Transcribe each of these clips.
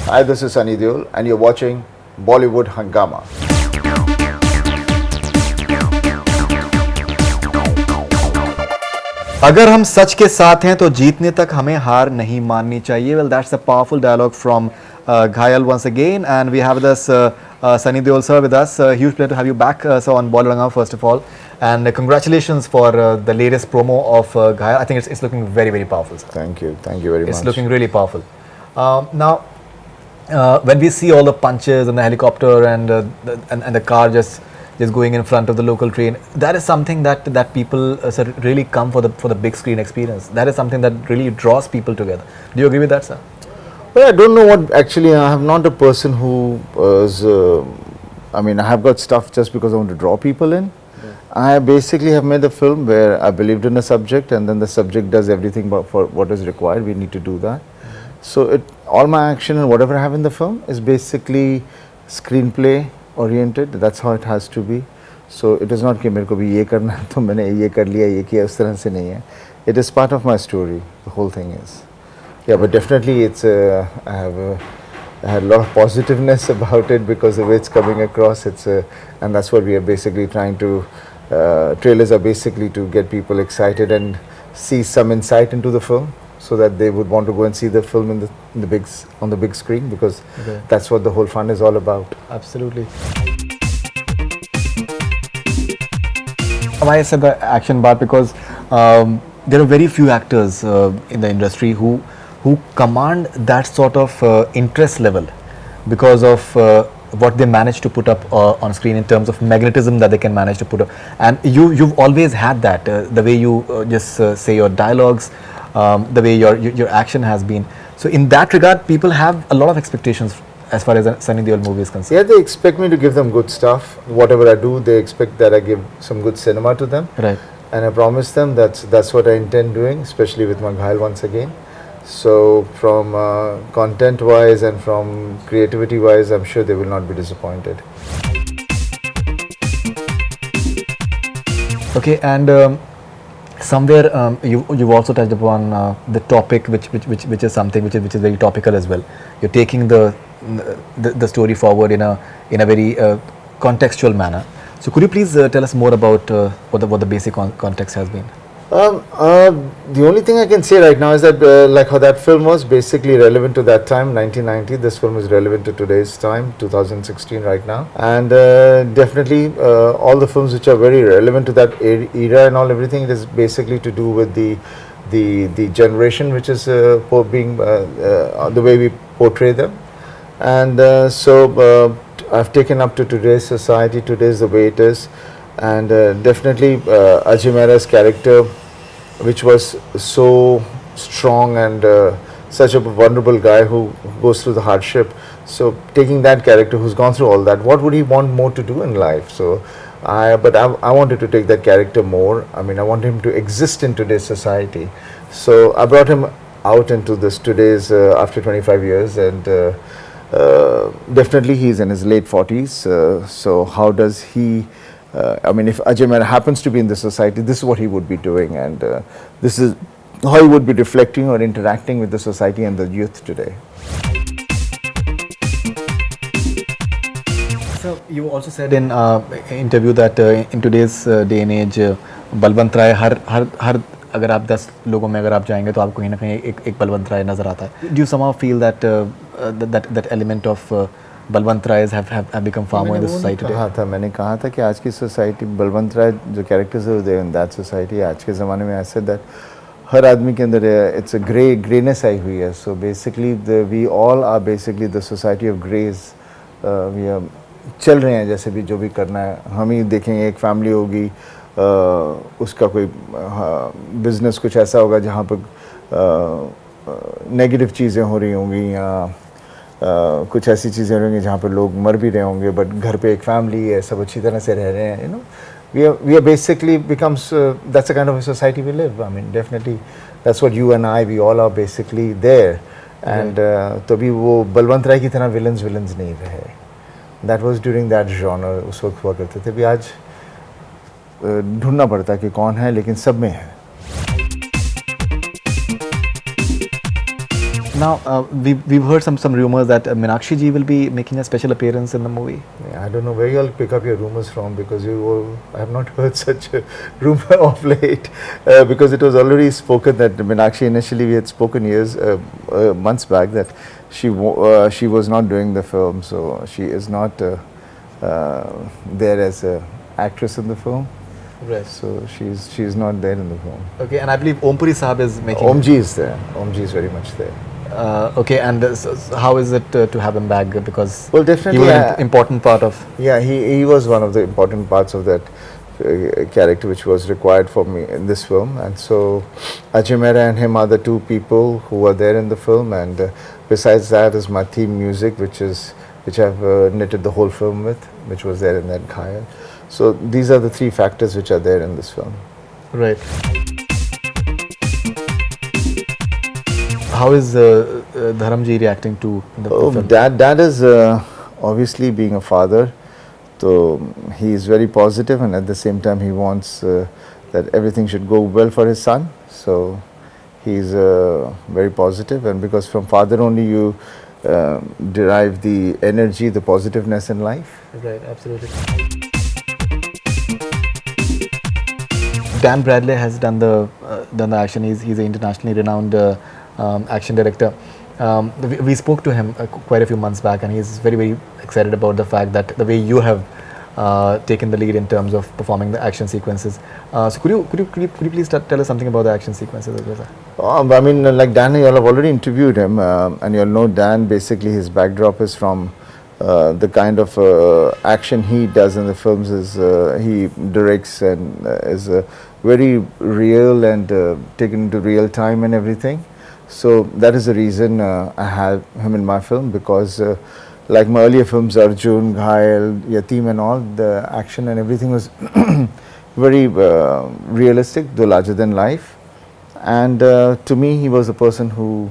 Hi, this is Sunny Deol, and you're watching Bollywood Hungama. अगर हम सच के साथ हैं तो जीतने तक हमें हार नहीं माननी चाहिए. Well, that's a powerful dialogue from Ghayal Once Again, and we have with us Sunny Deol sir with us. Huge pleasure to have you back, sir, on Bollywood Hungama first of all, and congratulations for the latest promo of Ghayal. I think it's looking very, very powerful, sir. Thank you very much. It's looking really powerful. Now, when we see all the punches and the helicopter and the car just going in front of the local train, that is something that people sir, really come for the big screen experience. That is something that really draws people together. Do you agree with that, sir? Well, I don't know what actually. I am not a person who is. I mean, I have got stuff just because I want to draw people in. Yeah. I basically have made a film where I believed in a subject, and then the subject does everything for what is required. We need to do that. So all my action and whatever I have in the film is basically screenplay oriented. That's how it has to be. So it is not कि मेरे को भी ये करना है तो मैंने ये कर लिया ये किया उस तरह से नहीं है. It is part of my story. The whole thing is. Yeah, but definitely it's I had a lot of positiveness about it because the way it's coming across. And that's what we are basically trying to. Trailers are basically to get people excited and see some insight into the film, so that they would want to go and see the film on the big screen, because that's what the whole fun is all about. Absolutely. Why I said the action part, because there are very few actors in the industry who command that sort of interest level because of what they manage to put up on screen in terms of magnetism that they can manage to put up. And you've always had that, the way you just say your dialogues, the way your action has been. So in that regard, people have a lot of expectations as far as a Sunny Deol movie is concerned. Yeah, they expect me to give them good stuff. Whatever I do, they expect that I give some good cinema to them. Right. And I promise them that's what I intend doing, especially with my Ghayal Once Again. So from content wise and from creativity wise, I'm sure they will not be disappointed. Okay, and somewhere you've also touched upon the topic, which is something which is very topical as well. You're taking the story forward in a very contextual manner. So could you please tell us more about what the basic context has been? The only thing I can say right now is that like how that film was basically relevant to that time, 1990. This film is relevant to today's time, 2016 right now. And definitely all the films which are very relevant to that era and everything, it is basically to do with the generation which is being the way we portray them. And so I've taken up to today's society, today's the way it is. And definitely Ajay Mehra's character, which was so strong and such a vulnerable guy who goes through the hardship. So taking that character who's gone through all that, what would he want more to do in life? So I wanted to take that character more. I mean, I want him to exist in today's society. So I brought him out into this today's after 25 years, and definitely he's in his late 40s. So how does he I mean, if Ajay Mehra happens to be in the society, this is what he would be doing, and this is how he would be reflecting or interacting with the society and the youth today. So you also said in interview that in today's day and age, Balwant राय हर अगर आप 10 लोगों में अगर आप जाएंगे तो आपको कहीं ना कहीं एक बलवंत राय नजर आता है. Do you somehow feel that that element of Balwant Rai have become far more in the society today? मैंने कहा था कि आज की सोसाइटी बलवंत राय जो कैरेक्टर्स है इन दैट सोसाइटी आज के ज़माने में ऐसे दैट हर आदमी के अंदर इट्स अ ग्रेनेस आई हुई है. So basically we all are basically the society of greys. We चल रहे हैं जैसे भी जो भी करना है. हम ही देखेंगे एक फैमिली होगी, उसका कोई बिजनेस कुछ ऐसा होगा जहाँ पर नेगेटिव चीज़ें हो रही होंगी, या कुछ ऐसी चीज़ें होंगी जहाँ पर लोग मर भी रहे होंगे, बट घर पे एक फैमिली है, सब अच्छी तरह से रह रहे हैं. We are basically becomes that's the kind of a society we live. I mean, definitely that's what you and I, we all are basically there. And तो भी वो बलवंत राय की तरह villains नहीं रहे. That was during that genre. उस वक्त हुआ करते थे. अभी आज ढूंढना पड़ता है कि कौन है, लेकिन सब में है. Now, we've heard some rumors that Meenakshi ji will be making a special appearance in the movie. Yeah, I don't know where you all pick up your rumors from, because I have not heard such a rumor of late, because it was already spoken that Meenakshi, initially we had spoken months back, that she was not doing the film, so she is not there as a actress in the film. Right. So she's not there in the film. Okay, and I believe Om Puri Sahab is making. Omji is there. Omji is very much there. Okay, and so how is it to have him back? Because Well, definitely, he was an important part of. Yeah, he was one of the important parts of that character which was required for me in this film, and so Ajay Mehra and him are the two people who are there in the film, and besides that is my theme music, which I've knitted the whole film with, which was there in that Ghayal. So these are the three factors which are there in this film. Right. How is Dharamji reacting to the film? Dad is obviously, being a father, so he is very positive, and at the same time he wants that everything should go well for his son. So he is very positive, and because from father only you derive the energy, the positiveness in life. Right, absolutely. Dan Bradley has done the action. He's an internationally renowned action director. We spoke to him quite a few months back, and he's very, very excited about the fact that the way you have taken the lead in terms of performing the action sequences. So could you please tell us something about the action sequences? I mean, like Dan, you all have already interviewed him, and you all know Dan. Basically, his backdrop is from the kind of action he does in the films. Is he directs and is very real and taken into real time and everything. So that is the reason I have him in my film, because like my earlier films, Arjun, Ghayal, Yatim and all, the action and everything was very realistic, though larger than life. And to me, he was a person who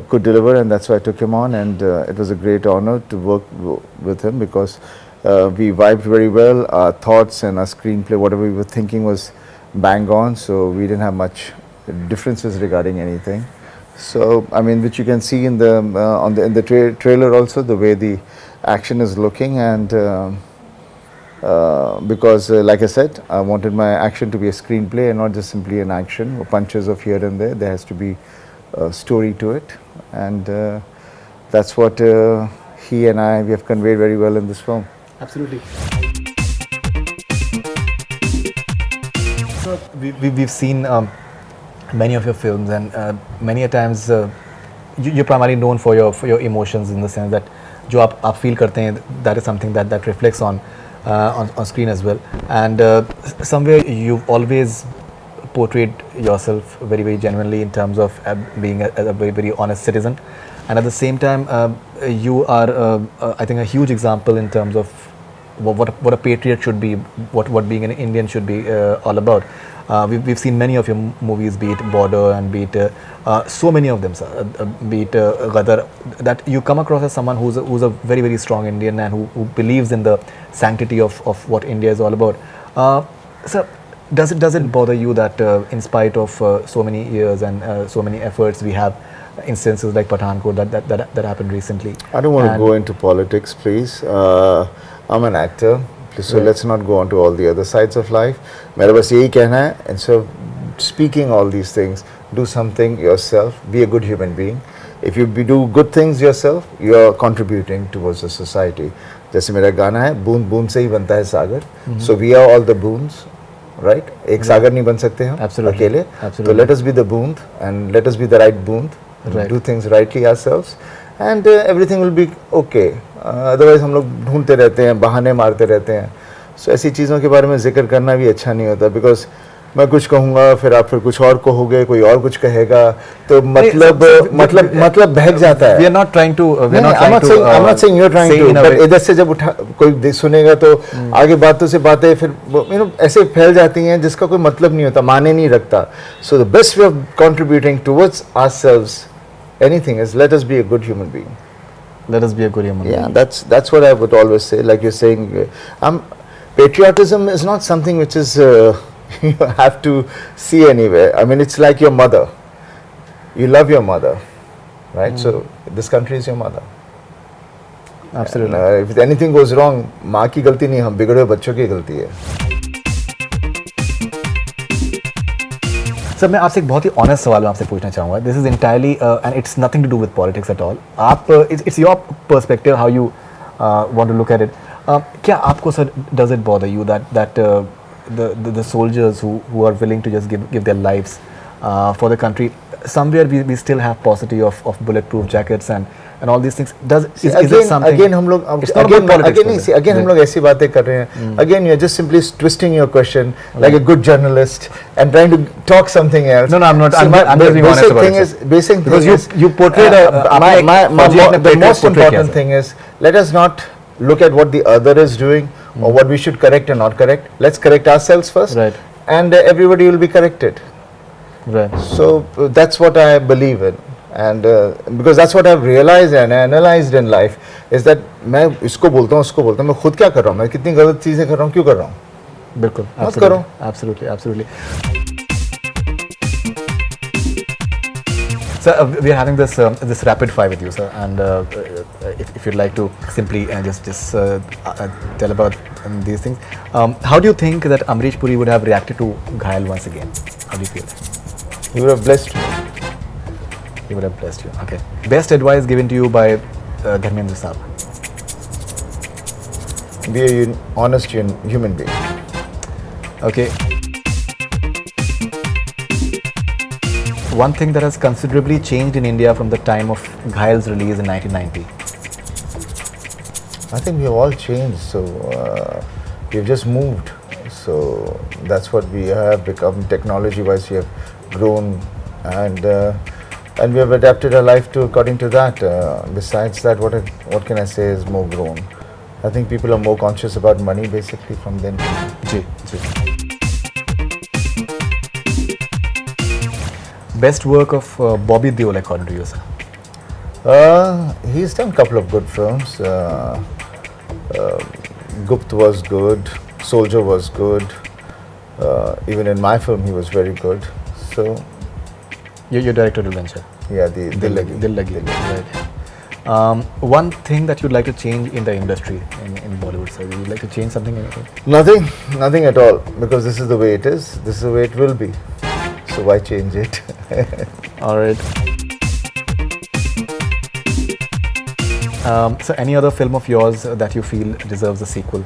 could deliver, and that's why I took him on, and it was a great honor to work with him, because we vibed very well. Our thoughts and our screenplay, whatever we were thinking, was bang on, so we didn't have much differences regarding anything. So I mean, which you can see in the in the trailer also, the way the action is looking, and because like I said, I wanted my action to be a screenplay and not just simply an action or punches of here and there. There has to be a story to it, and that's what he and we have conveyed very well in this film. Absolutely. So we've seen many of your films, and many a times you're primarily known for your emotions, in the sense that जो आप feel करते हैं, that is something that reflects on screen as well, and somewhere you've always portrayed yourself very, very genuinely in terms of being a very, very honest citizen, and at the same time you are I think a huge example in terms of what a patriot should be, what being an Indian should be all about. We've seen many of your movies, be it Border and be it so many of them, be it Ghadar, that you come across as someone who's a very, very strong Indian, and who believes in the sanctity of what India is all about. So does it bother you that in spite of so many years and so many efforts, we have instances like Pathankot that happened recently? I don't want to go into politics, please. I'm an actor, so let's not go on to all the other sides of life. मेरा बस यही कहना है, instead of speaking all these things, do something yourself, be a good human being. If you do good things yourself, you are contributing towards the society. जैसे मेरा गाना है, बूंद बूंद से ही बनता है सागर. So we are all the boons, right? एक सागर नहीं बन सकते हम अकेले. So let us be the boond, and let us be the right boond. Do things rightly ourselves, and everything will be okay. Otherwise हम लोग ढूंढते रहते हैं, बहाने मारते रहते हैं. So ऐसी चीज़ों के बारे में जिक्र करना भी अच्छा नहीं होता, because मैं कुछ कहूँगा, फिर आप फिर कुछ और कहोगे, कोई और कुछ कहेगा, तो मतलब बहक जाता है. We are not trying to. I'm not saying you're trying to. But इधर से जब कोई सुनेगा तो आगे बातों से बातें फिर ऐसे फैल जाती हैं जिसका कोई मतलब नहीं होता, माने नहीं रखता. So the best way of contributing towards ourselves, anything, is let us be a good human being. Let us be a good human being. Yeah, that's what I would always say. Like you're saying, patriotism is not something which is you have to see anywhere. I mean, it's like your mother. You love your mother, right? So this country is your mother. Absolutely. And, if anything goes wrong, माँ की गलती नहीं, हम बिगड़े हुए बच्चों की गलती है. सर मैं आपसे एक बहुत ही ऑनेस्ट सवाल मैं आपसे पूछना चाहूँगा. This is entirely and it's nothing to do with politics at all. आप it's your perspective how you want to look at it. क्या आपको sir does it bother you that the soldiers who are willing to just give their lives for the country, somewhere we still have paucity of bulletproof jackets and all these things. Is it something again हम लोग it's not about politics, again नहीं, see, again हम लोग ऐसी बातें कर रहे हैं. Again you're just simply twisting your question like a good journalist and trying to talk something else. No, I'm not. See, I'm just being honest about it. Basic Because thing is you portrayed the most important thing is, let us not look at what the other is doing or what we should correct and not correct. Let's correct ourselves first, Right. and everybody will be corrected. Right. So that's what I believe in, and because that's what I've realized and analyzed in life is that मैं इसको बोलता हूँ उसको बोलता हूँ, मैं खुद क्या कर रहा हूँ, मैं कितनी गलत चीज़ें कर रहा हूँ, क्यों कर रहा हूँ. बिल्कुल. मत करो. Absolutely. Sir, we are having this rapid fire with you, sir, and if you'd like to simply just tell about these things. How do you think that Amrish Puri would have reacted to Ghayal Once Again? How do you feel? He would have blessed me. He would have blessed you. Okay. Best advice given to you by Dharmendra Saab? Be a honest human being. Okay. One thing that has considerably changed in India from the time of Ghayal's release in 1990. I think we have all changed, so we've just moved. So that's what we have become. Technology-wise, we have grown, and we have adapted our life to according to that. Besides that, what can I say is more grown? I think people are more conscious about money basically from then. Ji. Best work of Bobby Deol according to you, sir? He's done a couple of good films. Gupt was good. Soldier was good. Even in my film, he was very good. So, Your director will venture. yeah, the Dil Lagi. Right. One thing that you'd like to change in the industry in Bollywood, sir? You'd like to change something? Nothing at all, because this is the way it is. This is the way it will be. So why change it? All right. So any other film of yours that you feel deserves a sequel?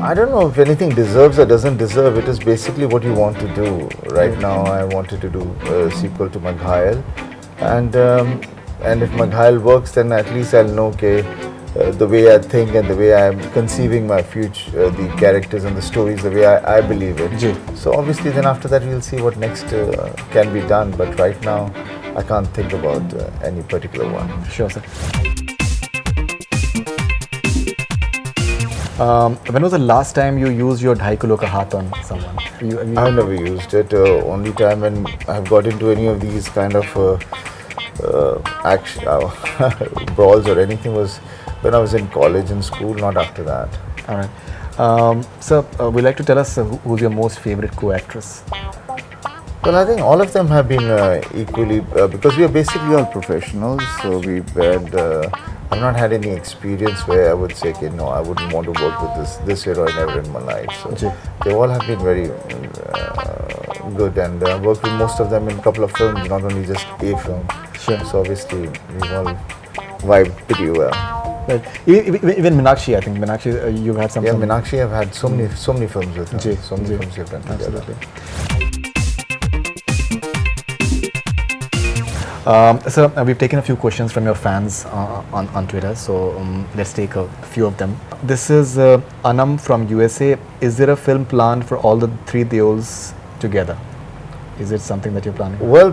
I don't know if anything deserves or doesn't deserve. It is basically what you want to do. Right now, I wanted to do a sequel to Ghayal, and if Ghayal works, then at least I'll know the way I think and the way I'm conceiving my future, the characters and the stories, the way I believe it. Ji. So obviously, then after that, we'll see what next can be done. But right now, I can't think about any particular one. Sure, sir. When was the last time you used your 2.5 kilo ka haath on someone? I've never used it. Only time when I've got into any of these kind of action brawls or anything was when I was in college and school, not after that. All right. Sir, would you like to tell us who's your most favorite co-actress? Well, I think all of them have been equally, because we are basically all professionals, so I've not had any experience where I would say, okay, no, I wouldn't want to work with this heroine ever in my life. So Ji. they all have been very good, and I've worked with most of them in a couple of films, not only just a film. Sure. So obviously we've all vibed pretty well. Right. Even Meenakshi, I think Meenakshi, you've had some. Yeah, Meenakshi, I've had so many films with her. Ji, So many ji. films we've done together. Absolutely. Sir, we've taken a few questions from your fans on Twitter, so let's take a few of them. This is Anam from USA. Is there a film planned for all the 3 Deols together? Is it something that you're planning? Well,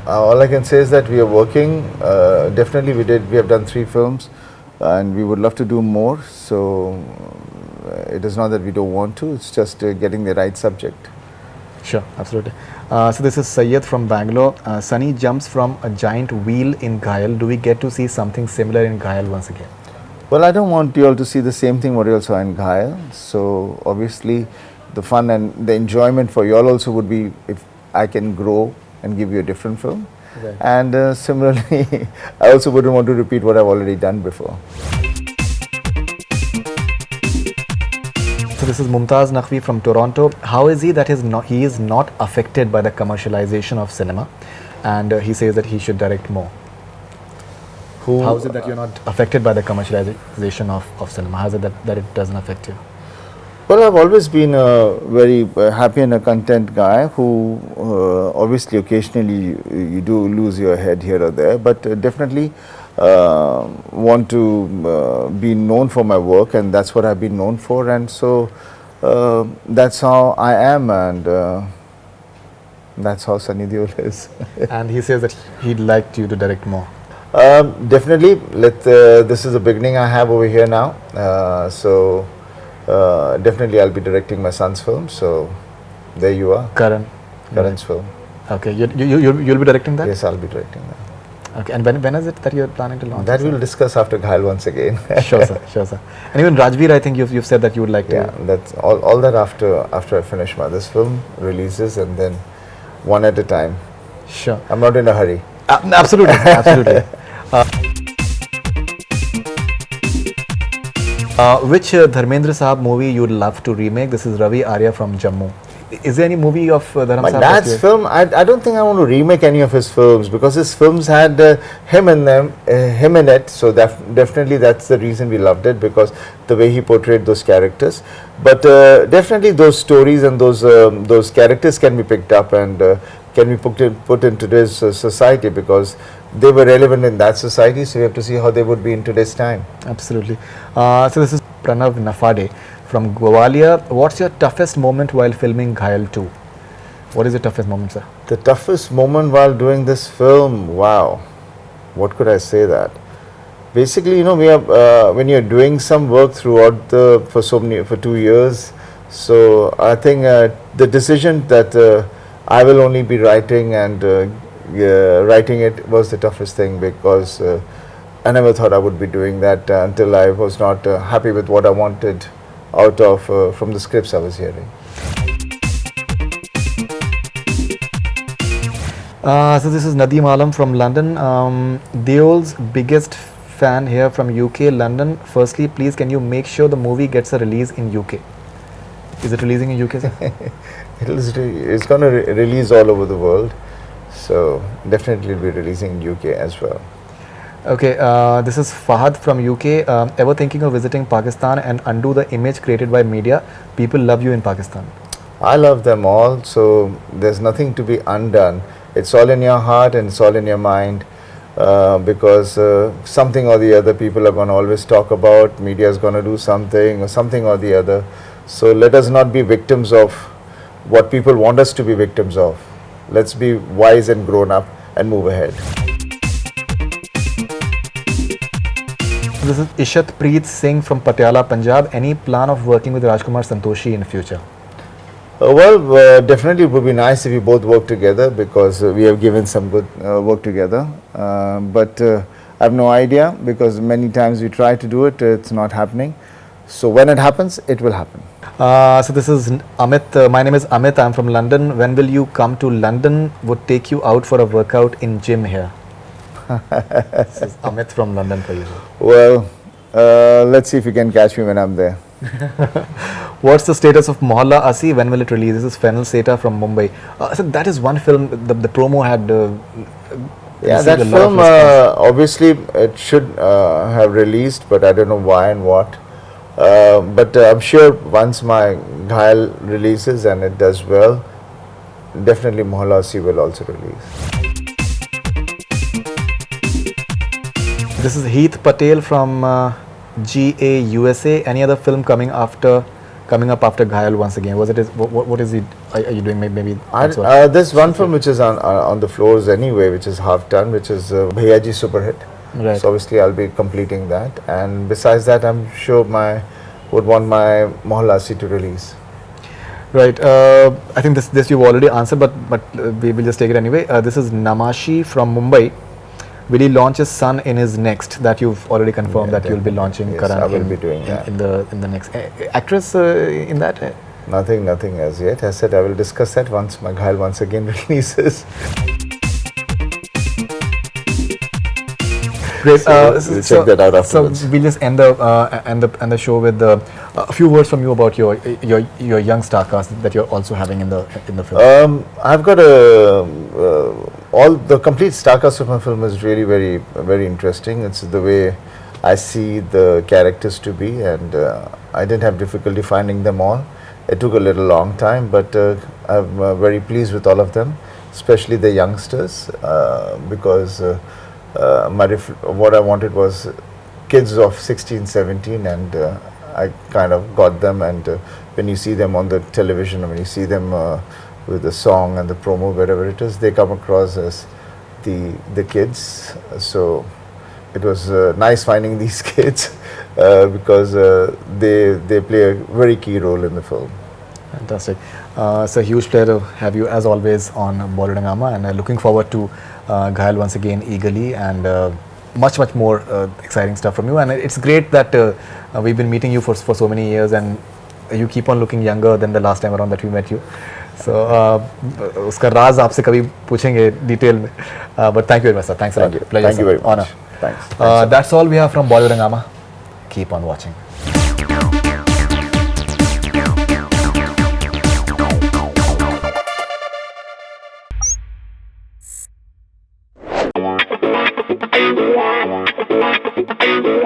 all I can say is that we are working. Definitely, we have done 3 films, and we would love to do more. So it is not that we don't want to. It's just getting the right subject. Sure, absolutely. So this is Syed from Bangalore. Sunny jumps from a giant wheel in Ghayal. Do we get to see something similar in Ghayal once again? Well, I don't want you all to see the same thing what you all saw in Ghayal. So obviously, the fun and the enjoyment for you all also would be if I can grow and give you a different film. Right. And similarly, I also wouldn't want to repeat what I've already done before. So this is Mumtaz Naqvi from Toronto. How is he that he is not affected by the commercialization of cinema, and he says that he should direct more? How is it that you're not affected by the commercialization of cinema? How is it that it doesn't affect you? Well, I've always been a very happy and a content guy who obviously occasionally you do lose your head here or there, but definitely want to be known for my work, and that's what I've been known for, and so that's how I am, and that's how Sunny Deol is. And he says that he'd like you to direct more. Definitely, this is the beginning I have over here now, so definitely I'll be directing my son's film, so there you are. Karan's film. Okay, you'll be directing that? Yes, I'll be directing that. Okay, and when is it that you're planning to launch? That we'll discuss after Ghayal Once Again. Sure, sir. And even Rajveer, I think you've said that you would like to. Yeah, that's all that after I finish this film releases, and then one at a time. Sure. I'm not in a hurry. Absolutely. Which Dharmendra Sahab movie you'd love to remake? This is Ravi Arya from Jammu. Is there any movie of Dharmendra My Sahab? dad's film, I don't think I want to remake any of his films, because his films had him in it, so definitely that's the reason we loved it, because the way he portrayed those characters. But definitely those stories and those characters can be picked up and can be put in today's society, because they were relevant in that society, so we have to see how they would be in today's time. Absolutely. So this is Pranav Nafade from Gwalior. What's your toughest moment while filming Ghayal 2? What is the toughest moment, sir? The toughest moment while doing this film, wow, what could I say that? Basically, we have when you're doing some work throughout for 2 years, so I think the decision that I will only be writing and writing it was the toughest thing, because I never thought I would be doing that until I was not happy with what I wanted out of from the scripts I was hearing. So this is Nadeem Alam from London. Deol's biggest fan here from UK, London. Firstly, please can you make sure the movie gets a release in UK? Is it releasing in UK, sir? It's going to release all over the world, so definitely will be releasing in UK as well. Okay, this is Fahad from UK. Ever thinking of visiting Pakistan and undo the image created by media? People love you in Pakistan. I love them all, so there's nothing to be undone. It's all in your heart and it's all in your mind, because something or the other people are going to always talk about, media is going to do something or the other. So let us not be victims of what people want us to be victims of. Let's be wise and grown up and move ahead. This is Ishat Preet Singh from Patiala, Punjab. Any plan of working with Rajkumar Santoshi in future? Definitely it would be nice if we both work together, because we have given some good work together. But I have no idea, because many times we try to do it, it's not happening. So when it happens, it will happen. So this is Amit. My name is Amit. I'm from London. When will you come to London? Would take you out for a workout in gym here. This is Amit from London for you. Well, let's see if you can catch me when I'm there. What's the status of Mohalla Asi? When will it release? This is Fennel Seta from Mumbai. So that is one film. The promo had. Yeah, that film obviously it should have released, but I don't know why and what. But I'm sure once my Ghayal releases and it does well, definitely Mohalla Asi will also release. This is Heath Patel from GA USA. Any other film coming up after Ghayal Once Again? What is it? Are you doing maybe? There's one film which is on the floors anyway, which is half done, which is Bhaiya Ji Super Hit. Right. So obviously I'll be completing that, and besides that, I'm sure would want my Mohalla Asi to release. Right. I think this you've already answered, but we will just take it anyway. This is Namashi from Mumbai. Will he launch his son in his next? That you've already confirmed that you'll be launching. Yes, Karan I will be doing that in the next actress in that. Nothing as yet. I said I will discuss that once my Ghayal Once Again releases. Great. So we'll check that out afterwards. So we'll just end the show with a few words from you about your young star cast that you're also having in the film. I've got all the complete star cast of my film is really very interesting. It's the way I see the characters to be, and I didn't have difficulty finding them all. It took a little long time, but I'm very pleased with all of them, especially the youngsters, because what I wanted was kids of 16, 17, and I kind of got them. And when you see them on the television, when you see them with the song and the promo, wherever it is, they come across as the kids. So it was nice finding these kids because they play a very key role in the film. Fantastic. It's a huge pleasure to have you as always on Bollywood Hungama, and looking forward to Ghayal Once Again eagerly, and much more exciting stuff from you. And it's great that we've been meeting you for so many years, and you keep on looking younger than the last time around that we met you. So उसका राज आपसे कभी पूछेंगे detail में. But thank you very much, sir. Thanks a lot. Pleasure, Thank you very much. Honor. Thanks. That's all we have from Bollywood Hungama. Keep on watching. Thank you.